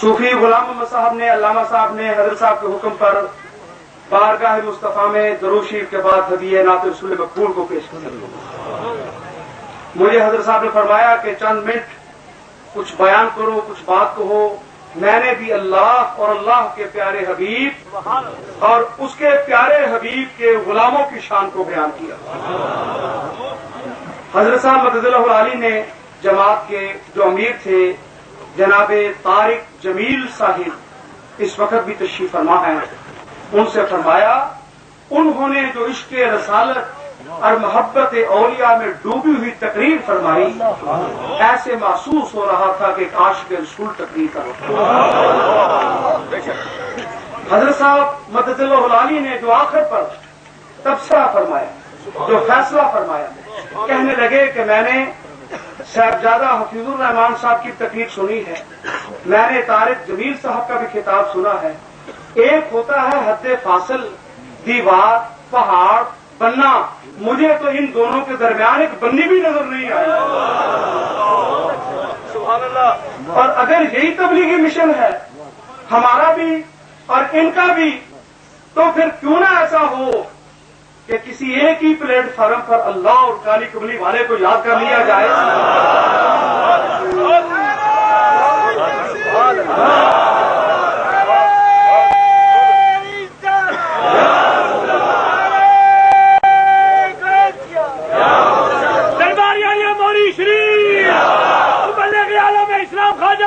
صوفی غلام محمد صاحب نے، علامہ صاحب نے حضرت صاحب کے حکم پر بارگاہ مصطفیٰ میں درود شریف کے بعد ہدیہ نعت رسول مقبول کو پیش کیا۔ مجھے حضرت صاحب نے فرمایا کہ چند منٹ کچھ بیان کرو، کچھ بات کہو۔ میں نے بھی اللہ اور اللہ کے پیارے حبیب اور اس کے پیارے حبیب کے غلاموں کی شان کو بیان کیا۔ حضرت صاحب مدد اللہ علی نے جماعت کے جو امیر تھے جناب طارق جمیل صاحب اس وقت بھی تشریف فرما ہیں، ان سے فرمایا انہوں نے جو عشق رسالت اور محبت اولیاء میں ڈوبی ہوئی تقریر فرمائی، ایسے محسوس ہو رہا تھا کہ کاش کے رسول تقریر کرو۔ حضرت صاحب مدد اللہ علی نے جو آخر پر تبصرہ فرمایا، جو فیصلہ فرمایا، کہنے لگے کہ میں نے صاحبزادہ حفیظ الرحمان صاحب کی تقریر سنی ہے، میں نے طارق جمیل صاحب کا بھی خطاب سنا ہے۔ ایک ہوتا ہے حد فاصل، دیوار، پہاڑ، بننا، مجھے تو ان دونوں کے درمیان ایک بنی بھی نظر نہیں آئی۔ سبحان اللہ۔ اور اگر یہی تبلیغی مشن ہے ہمارا بھی اور ان کا بھی، تو پھر کیوں نہ ایسا ہو کہ کسی ایک ہی پلیٹ فارم پر اللہ اور کالی کملی والے کو یاد کر لیا جائے۔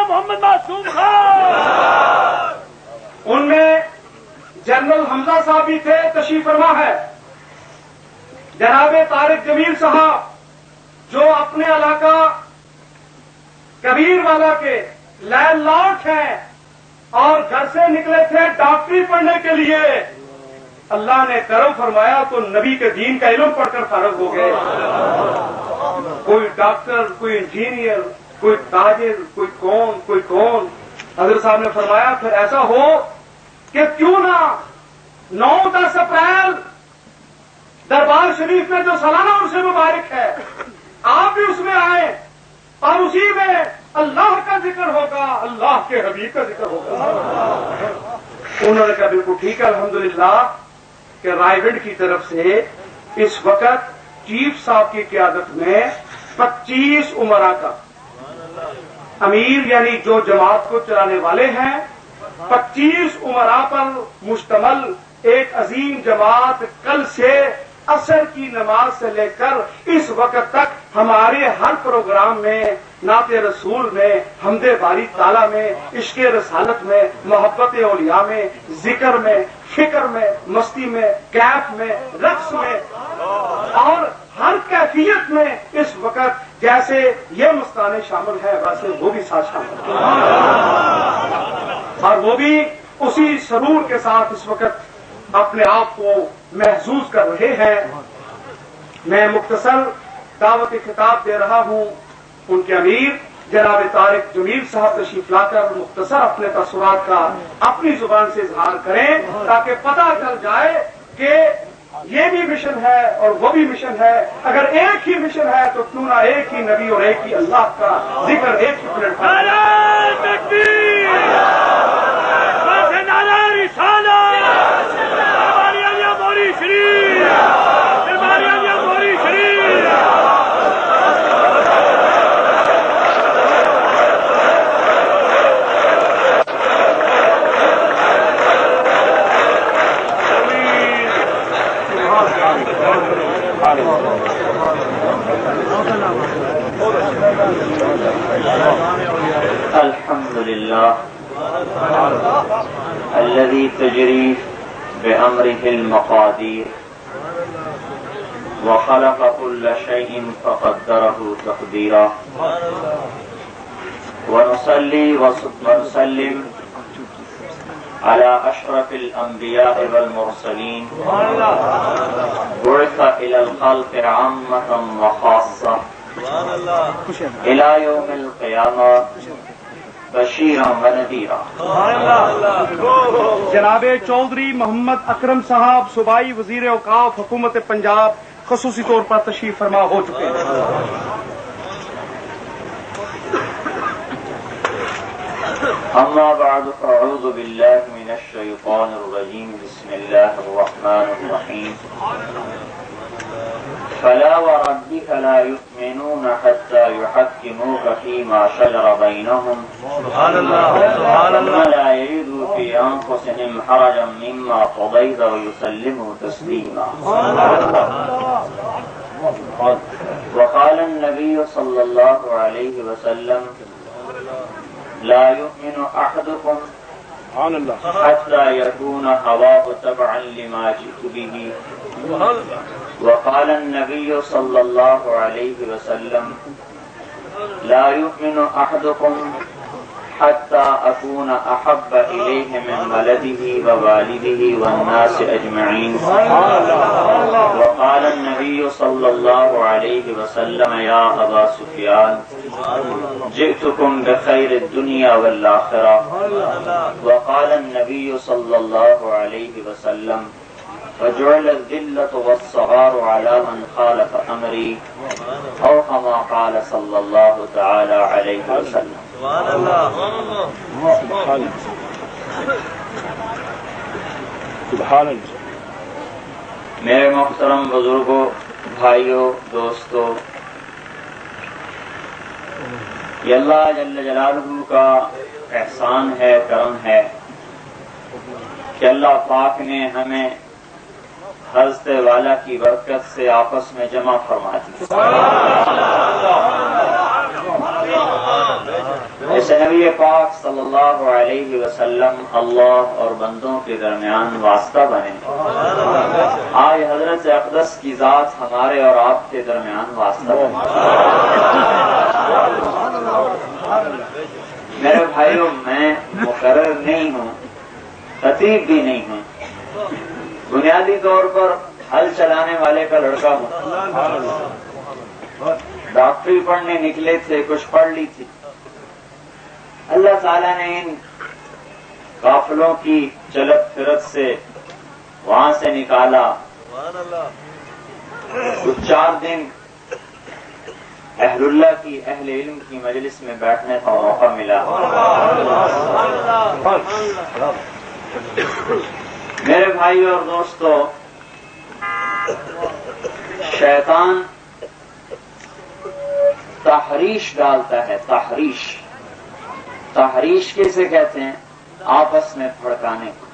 محمد معصوم خان، ان میں جنرل حمزہ صاحب بھی تھے، تشریف فرما ہے۔ جناب طارق جمیل صاحب جو اپنے علاقہ کبیر والا کے لینڈ لارڈ ہیں اور گھر سے نکلے تھے ڈاکٹری پڑھنے کے لیے، اللہ نے کرم فرمایا تو نبی کے دین کا علم پڑھ کر فارغ ہو گئے۔ کوئی ڈاکٹر، کوئی انجینئر، کوئی تاجر، کوئی کون۔ حضرت صاحب نے فرمایا پھر ایسا ہو کہ کیوں نہ 9-10 اپریل دربار شریف میں جو سالانہ عرص مبارک ہے، آپ بھی اس میں آئیں اور اسی میں اللہ کا ذکر ہوگا، اللہ کے حبیب کا ذکر ہوگا۔ انہوں نے کہا بالکل ٹھیک ہے، الحمدللہ کہ رائے گنج کی طرف سے اس وقت چیف صاحب کی قیادت میں 25 امراء کا امیر یعنی جو جماعت کو چلانے والے ہیں، 25 امراء پر مشتمل ایک عظیم جماعت کل سے عصر کی نماز سے لے کر اس وقت تک ہمارے ہر پروگرام میں، نعت رسول میں، حمد باری تعالیٰ میں، عشق رسالت میں، محبت اولیاء میں، ذکر میں، فکر میں، مستی میں، کیف میں، رقص میں اور ہر کیفیت میں اس وقت جیسے یہ مستانے شامل ہے ویسے وہ بھی ساتھ شامل ہے، اور وہ بھی اسی سرور کے ساتھ اس وقت اپنے آپ کو محظوظ کر رہے ہیں۔ میں مختصر دعوت خطاب دے رہا ہوں، ان کے امیر جناب طارق جمیل صاحب تشریف لا کر مختصر اپنے تاثرات کا اپنی زبان سے اظہار کریں تاکہ پتہ چل جائے کہ یہ بھی مشن ہے اور وہ بھی مشن ہے۔ اگر ایک ہی مشن ہے تو کیوں نہ ایک ہی نبی اور ایک ہی اللہ کا ذکر ایک ہی پلیٹ فارم۔ نعرہ تکبیر، نعرہ رسالت، دربار عالیہ موری شریف، دربار عالیہ موری شریف۔ الحمد لله الذي تجري بأمره المقادير وخلق كل شيء فقدره تقديرا ونصلي ونسلم على أشرف الأنبياء والمرسلين بعث إلى الخلق عامة وخاصة إلى يوم القيامة بشيرا ونذيرا۔ جناب چودھری محمد اکرم صاحب صوبائی وزیر اوقاف حکومت پنجاب خصوصی طور پر تشریف فرما ہو چکے ہیں۔ أما بعد فأعوذ بالله من الشيطان الرجيم بسم الله الرحمن الرحيم فلا وربك لا يؤمنون حتى يحكموك فيما شجر بينهم ثم لا يجدوا في أنفسهم حرجا مما قضيت ويسلموا تسليما. وقال النبي صلى الله عليه وسلم لا يؤمن أحدكم حتى يكون هواه تبعا لما جئت به. وقال النبي صلى الله عليه وسلم لا يؤمن أحدكم حتى أكون أحب إليه من ولده ووالده والناس أجمعين. وقال النبي صلى الله عليه وسلم يا أبا سفيان جئتكم بخير الدنيا والآخرة. وقال النبي صلى الله عليه وسلم وجعل الذلة والصغار على من خالف أمري أو كما قال صلى الله تعالى عليه وسلم. سبحان اللہ. میرے محترم بزرگوں، بھائیوں، دوستوں، یہ اللہ جل جلالہ کا احسان ہے، کرم ہے کہ اللہ پاک نے ہمیں حضرت والا کی برکت سے آپس میں جمع فرما دی. ایسے نبی پاک صلی اللہ علیہ وسلم اللہ اور بندوں کے درمیان واسطہ بنے. آج حضرت اقدس کی ذات ہمارے اور آپ کے درمیان واسطہ بنے. میرے بھائیوں، میں مقرر نہیں ہوں، خطیب بھی نہیں ہوں، بنیادی طور پر ہل چلانے والے کا لڑکا ہوں. ڈاکٹری پڑھنے نکلے تھے، کچھ پڑھ لی تھی. اللہ تعالیٰ نے ان قافلوں کی چلت پھرت سے وہاں سے نکالا. کچھ 4 دن اہل اللہ کی، اہل علم کی مجلس میں بیٹھنے کا موقع ملا. میرے بھائیوں اور دوستوں، شیطان تحریش ڈالتا ہے. تحریش کیسے کہتے ہیں؟ آپس میں بھڑکانے کو.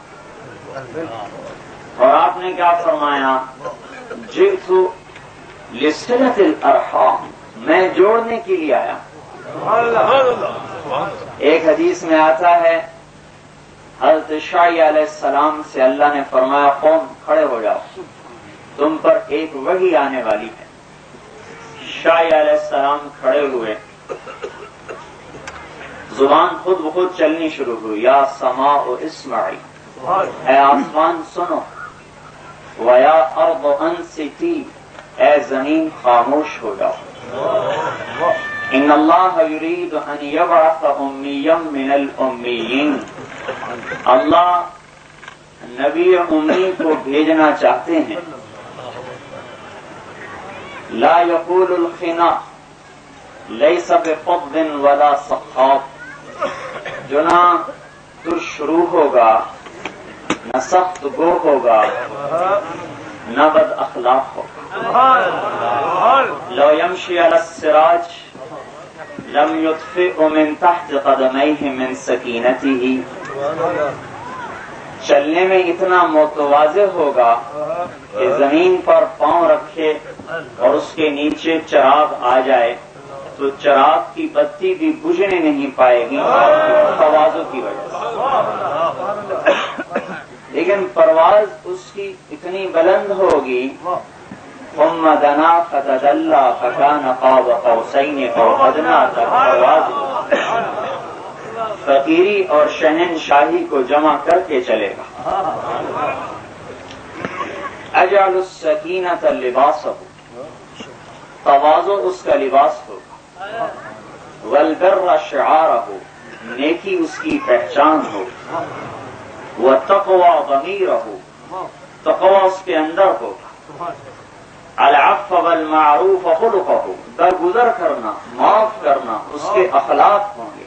اور آپ نے کیا فرمایا؟ جئت لصلة الارحام، میں جوڑنے کے لیے آیا. ایک حدیث میں آتا ہے حضرت شعیع علیہ السلام سے اللہ نے فرمایا قوم کھڑے ہو جاؤ، تم پر ایک وحی آنے والی ہے. شعیع علیہ السلام کھڑے ہوئے، زبان خود بخود چلنی شروع ہوئی. یا سماء اسمعی، اے آسمان سنو. ویا ارض انصتی، اے زمین خاموش ہو جاؤ. ان اللہ یرید ان یبعث امیا من الامیین، اللہ نبی امی کو بھیجنا چاہتے ہیں. لا یقول الخنا لیس بفض ولا سخاب، جو نہ ترشرو ہوگا، نہ سخت گو ہوگا، نہ بد اخلاق ہوگا. لو یمشی علی السراج لم یطفئ من تحت قدمیہ من سکینتہ، چلنے میں اتنا متواضع ہوگا کہ زمین پر پاؤں رکھے اور اس کے نیچے چراغ آ جائے تو چراغ کی بتی بھی بجھنے نہیں پائے گی تواضع کی وجہ سے. لیکن پرواز اس کی اتنی بلند ہوگی. ثم دنا فتدلى فكان قاب قوسين او ادنى تک پرواز فقیری اور شہنشاہی کو جمع کر کے چلے گا. اجعل السکینۃ لباسہ، تواضع اس کا لباس ہوگا. والبر شعارہ، نیکی اس کی پہچان ہو. والتقوى ضمیرہ، تقوی اس کے اندر ہوگا. العفو والمعروف خلقہ، درگزر کرنا، معاف کرنا اس کے اخلاق ہوں گے.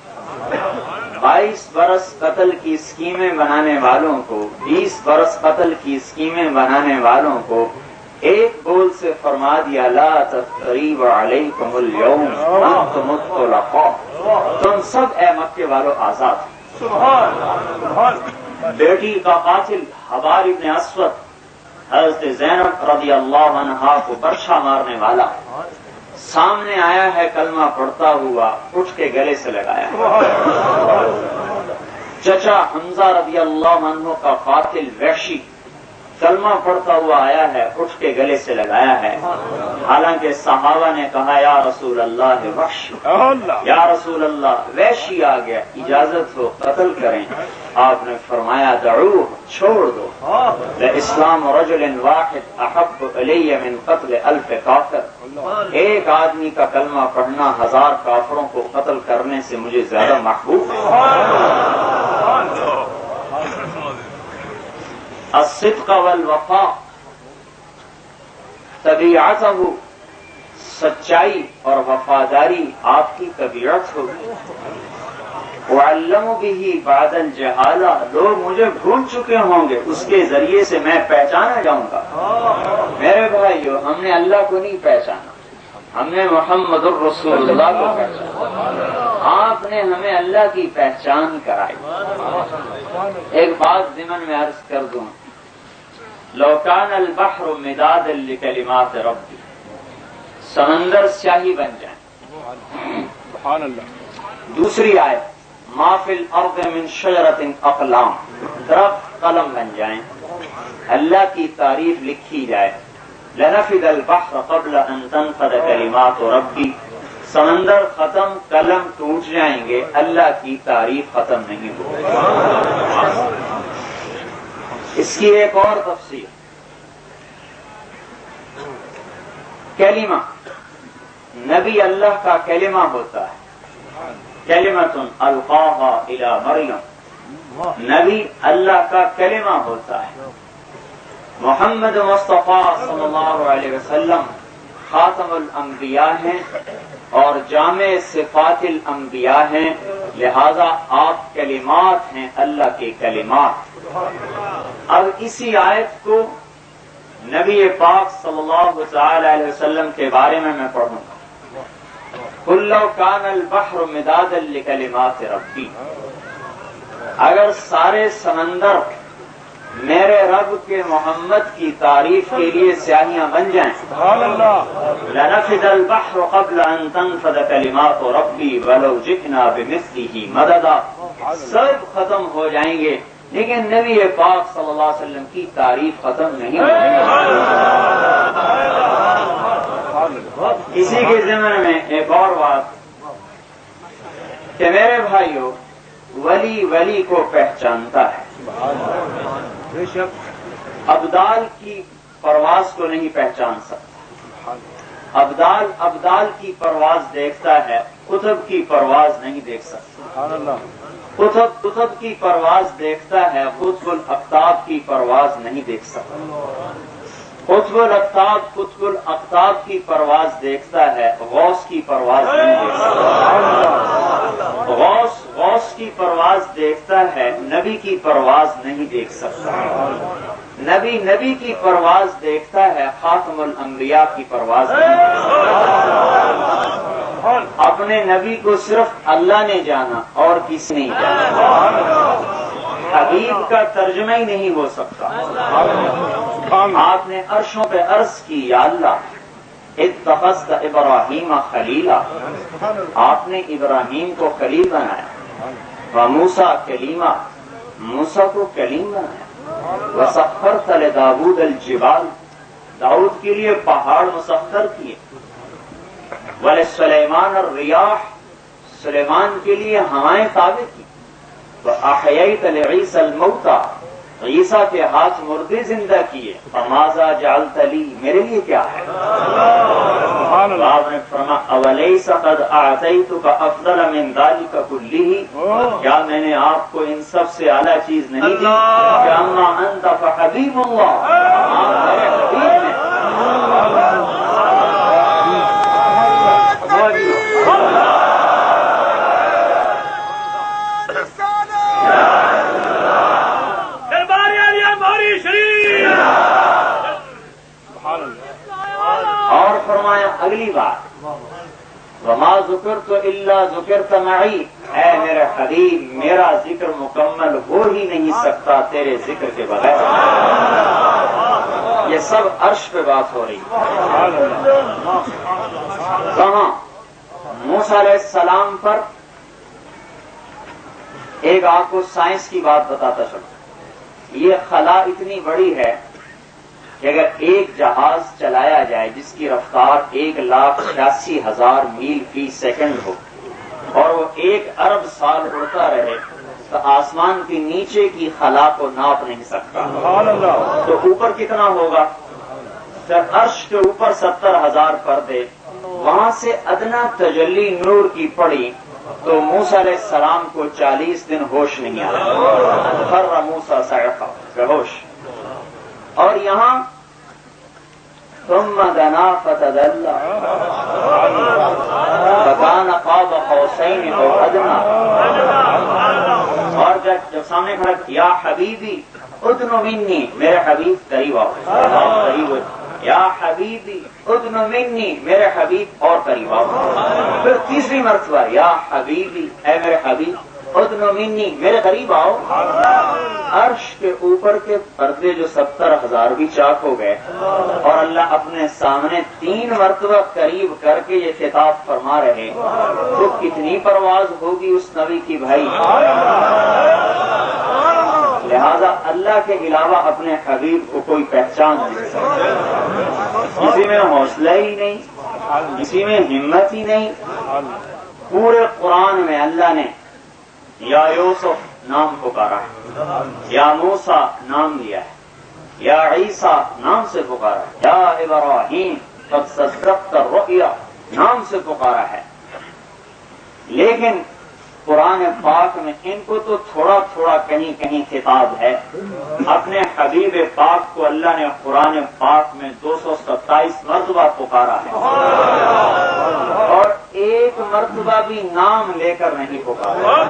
22 برس قتل کی اسکیمیں بنانے والوں کو، 20 برس قتل کی اسکیمیں بنانے والوں کو ایک بول سے فرما دیا لا تثریب علیکم اليوم انتم الطلقاء، تم سب اے مکے والوں آزاد۔ بیٹی کا قاتل حبار ابن اسود حضرت زینب رضی اللہ عنہا کو برچھا مارنے والا سامنے آیا ہے، کلمہ پڑھتا ہوا اٹھ کے گلے سے لگایا۔ چچا حمزہ رضی اللہ عنہ کا قاتل وحشی کلمہ پڑھتا ہوا آیا ہے، اٹھ کے گلے سے لگایا ہے۔ حالانکہ صحابہ نے کہا یا رسول اللہ وحشی، یا رسول اللہ وحشی آ گیا، اجازت ہو قتل کریں۔ آپ نے فرمایا دعوہ، چھوڑ دو، اسلام رجل واحد احب الی من قتل 1000 کافر، ایک آدمی کا کلمہ پڑھنا 1000 کافروں کو قتل کرنے سے مجھے زیادہ محبوب ہے۔ الصدق والوفاء طبیعتہ، سچائی اور وفاداری آپ کی طبیعت ہو۔ وعلم به بعد الجہالہ، لوگ مجھے بھول چکے ہوں گے، اس کے ذریعے سے میں پہچانا جاؤں گا۔ میرے بھائیو، ہم نے اللہ کو نہیں پہچانا، ہم نے محمد الرسول اللہ کو پہچانا، آپ نے ہمیں اللہ کی پہچان کرائی۔ ایک بات ضمن میں عرض کر دوں، لو کان البحر مدادا لکلمات ربی، سمندر سیاہی بن جائیں۔ سبحان اللہ۔ دوسری آیت ما فی الارض من شجرۃ اقلام، درخت قلم بن جائیں، اللہ کی تعریف لکھی جائے۔ لنفد البحر قبل ان تنفد کلمات ربی، سمندر ختم، قلم ٹوٹ جائیں گے، اللہ کی تعریف ختم نہیں ہوگی۔ اس کی ایک اور تفسیر، کلمہ نبی اللہ کا کلمہ ہوتا ہے، کلمۃ القاہا الی مریم، نبی اللہ کا کلمہ ہوتا ہے۔ محمد مصطفیٰ صلی اللہ علیہ وسلم خاتم الانبیاء ہیں اور جامع صفات الانبیاء ہیں، لہذا آپ کلمات ہیں، اللہ کے کلمات۔ اب اسی آیت کو نبی پاک صلی اللہ تعالی علیہ وسلم کے بارے میں پڑھوں گا۔ قل لو کان البحر مدادا لکلمات ربی، اگر سارے سمندر میرے رب کے محمد کی تعریف کے لیے سیاہیاں بن جائیں، سبحان اللہ، لنفد البحر قبل ان تنفد کلمات ربی ولو جئنا بمثلہ مددا، سب ختم ہو جائیں گے لیکن نبی پاک صلی اللہ علیہ وسلم کی تعریف ختم نہیں ہوگی۔ اسی کے ضمن میں ایک اور بات کہ میرے بھائیوں، ولی ولی کو پہچانتا ہے، بے شک، ابدال کی پرواز کو نہیں پہچان سکتا۔ ابدال ابدال کی پرواز دیکھتا ہے، قطب کی پرواز نہیں دیکھ سکتا۔ سبحان اللہ، قطب کی پرواز دیکھتا ہے، قطب الاقطاب کی پرواز نہیں دیکھ سکتا۔ قطب الاقطاب کی پرواز دیکھتا ہے، غوث کی پرواز نہیں دیکھ سکتا۔ غوث کی پرواز دیکھتا ہے، نبی کی پرواز نہیں دیکھ سکتا۔ نبی کی پرواز دیکھتا ہے، خاتم الانبیاء کی پرواز نہیں دیکھ سکتا۔ اپنے نبی کو صرف اللہ نے جانا اور کسی نہیں جانا، حبیب کا ترجمہ ہی نہیں ہو سکتا۔ آپ نے عرشوں پہ عرض کی یا اللہ اتخذت ابراہیم خلیلا، آپ نے ابراہیم کو خلیل بنایا، وموسیٰ کلیمہ، موسیٰ کو کلیم بنایا، وسخرت لداود الجبال، داؤد کے لیے پہاڑ مسخر کیے، ولسلیمان الریاح، سلیمان کے لیے ہوائیں تابع کی، وأحییت لعیسی الموتى، عیسیٰ کے ہاتھ مردے زندہ کیے، فماذا جعلت لی، میرے لیے کیا ہے؟ آپ نے فرمایا اولیس قد اعطیتک افضل من ذلک کلہ، کیا میں نے آپ کو ان سب سے اعلیٰ چیز نہیں دی؟ کہ اما انت فحبیب اللہ، آپ میرے حبیب ہیں۔ اگلی بات وما ذکرت الا ذکرت معی، اے میرے حبیب میرا ذکر مکمل ہو ہی نہیں سکتا تیرے ذکر کے بغیر۔ یہ سب عرش پہ بات ہو رہی ہے۔ کہاں؟ موسیٰ علیہ السلام پر۔ ایک آپ کو سائنس کی بات بتاتا چلوں، یہ خلا اتنی بڑی ہے کہ اگر ایک جہاز چلایا جائے جس کی رفتار 1,86,000 میل فی سیکنڈ ہو اور وہ 1 ارب سال اڑتا رہے تو آسمان کے نیچے کی خلا کو ناپ نہیں سکتا، تو اوپر کتنا ہوگا؟ جب عرش کے اوپر 70,000 پردے، وہاں سے ادنا تجلی نور کی پڑی تو موسیٰ علیہ السلام کو 40 دن ہوش نہیں آیا، خر موسیٰ صعقا، بے ہوش۔ اور یہاں ثم دنا فتدلى فكان قاب قوسين او ادنى، اور جب سامنے کھڑا یا حبیبی ادن منی، میرے حبیب قریب آؤ، قریب یا حبیبی ادن منی، میرے حبیب اور قریب آؤ۔ پھر تیسری مرتبہ یا حبیبی، اے میرے حبیب ادن منی، میرے قریب آؤ۔ عرش کے اوپر کے پردے جو 70,000 بھی چاک ہو گئے اور اللہ اپنے سامنے 3 مرتبہ قریب کر کے یہ خطاب فرما رہے، تو کتنی پرواز ہوگی اس نبی کی بھائی۔ لہذا اللہ کے علاوہ اپنے حبیب کو کوئی پہچان نہیں سکتا، کسی میں حوصلہ ہی نہیں، کسی میں ہمت ہی نہیں۔ پورے قرآن میں اللہ نے یا یوسف نام پکارا ہے، یا موسیٰ نام لیا ہے، یا عیسیٰ نام سے پکارا ہے، یا ابراہیم قد صدقت الرؤیا نام سے پکارا ہے۔ لیکن قرآن پاک میں ان کو تو تھوڑا تھوڑا کہیں کہیں خطاب ہے، اپنے حبیب پاک کو اللہ نے قرآن پاک میں 227 مرتبہ پکارا ہے، اور 1 مرتبہ بھی نام لے کر نہیں پکارا۔